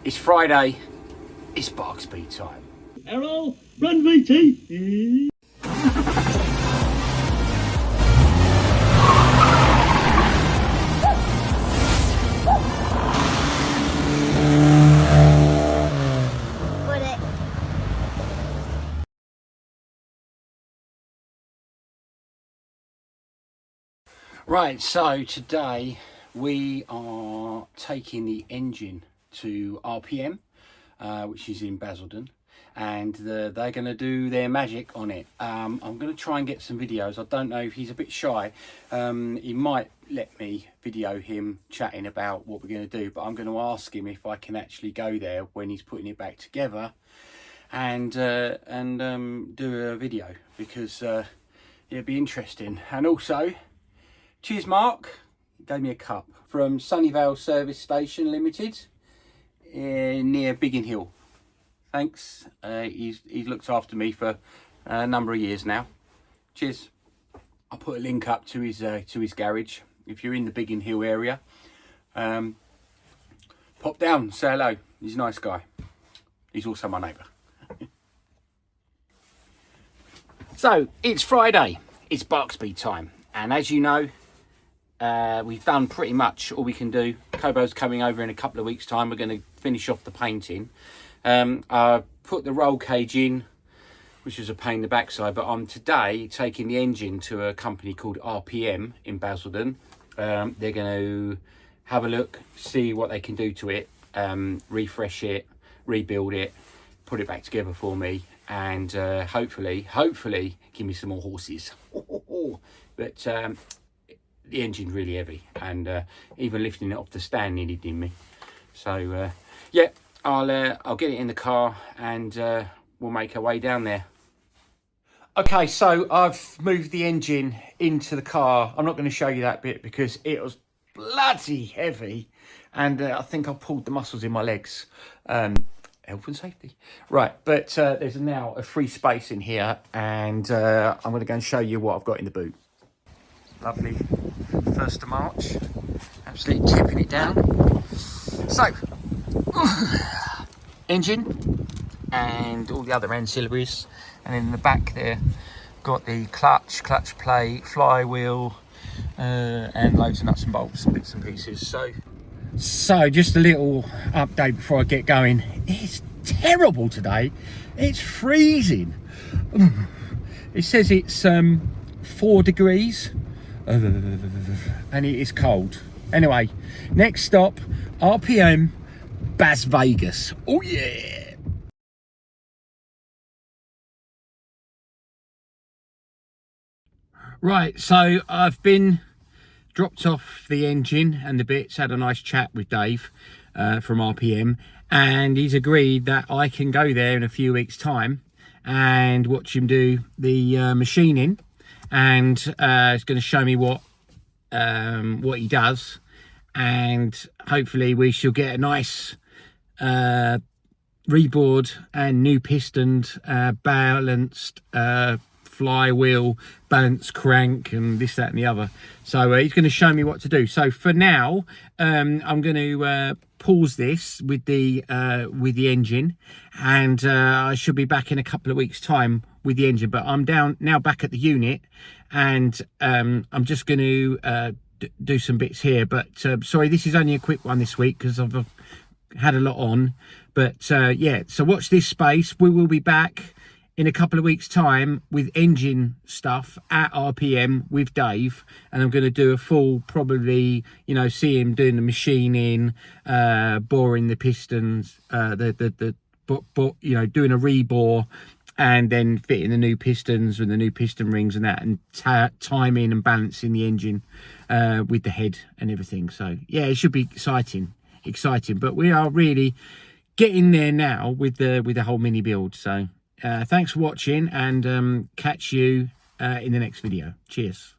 It's Friday, it's Barkspeed time. Errol, run VT. Right, so today we are taking the engine to RPM, which is in Basildon, and they're going to do their magic on it. I'm going to try and get some videos. I don't know if he's a bit shy. He might let me video him chatting about what we're going to do, but I'm going to ask him if I can actually go there when he's putting it back together and do a video, because it'd be interesting. And also, cheers Mark, he gave me a cup from Sunnyvale Service Station Limited near Biggin Hill. Thanks, he's looked after me for a number of years now. Cheers. I'll put a link up to his garage if you're in the Biggin Hill area. Pop down, say hello. He's a nice guy. He's also my neighbour. So it's Friday, it's Barkspeed time, and as you know, we've done pretty much all we can do. Kobo's coming over in a couple of weeks' time. We're going to finish off the painting. I put the roll cage in, which was a pain in the backside, but I'm today taking the engine to a company called RPM in Basildon. They're going to have a look, see what they can do to it, refresh it, rebuild it, put it back together for me, and hopefully give me some more horses. But the engine's really heavy, and even lifting it off the stand nearly did me. So yeah, I'll get it in the car, and we'll make our way down there. Okay, so I've moved the engine into the car. I'm not going to show you that bit because it was bloody heavy, and I think I've pulled the muscles in my legs. Health and safety. Right, but there's now a free space in here, and I'm going to go and show you what I've got in the boot. Lovely 1st of March, absolutely tipping it down. So, engine and all the other ancillaries, and in the back there got the clutch plate, flywheel, and loads of nuts and bolts and bits and pieces. So just a little update before I get going. It's terrible today. It's freezing. It says it's 4 degrees. And it is cold. Anyway, next stop, RPM, Las Vegas. Oh yeah. Right, so I've been dropped off the engine and the bits, had a nice chat with Dave from RPM, and he's agreed that I can go there in a few weeks' time and watch him do the machining. And it's going to show me what he does, and hopefully we shall get a nice reboard and new pistons, balanced flywheel, balanced crank, and this, that and the other. So he's going to show me what to do. So for now, I'm going to pause this with the engine, and I should be back in a couple of weeks' time with the engine. But I'm down now, back at the unit, and I'm just going to do some bits here. But sorry, this is only a quick one this week because I've had a lot on. But yeah, so watch this space. We will be back in a couple of weeks' time with engine stuff at RPM with Dave, and I'm going to do a full, probably, you know, see him doing the machining, boring the pistons, you know, doing a rebore, and then fitting the new pistons and the new piston rings and that, and timing and balancing the engine with the head and everything. So yeah, it should be exciting. But we are really getting there now with the whole mini build. So thanks for watching, and catch you in the next video. Cheers.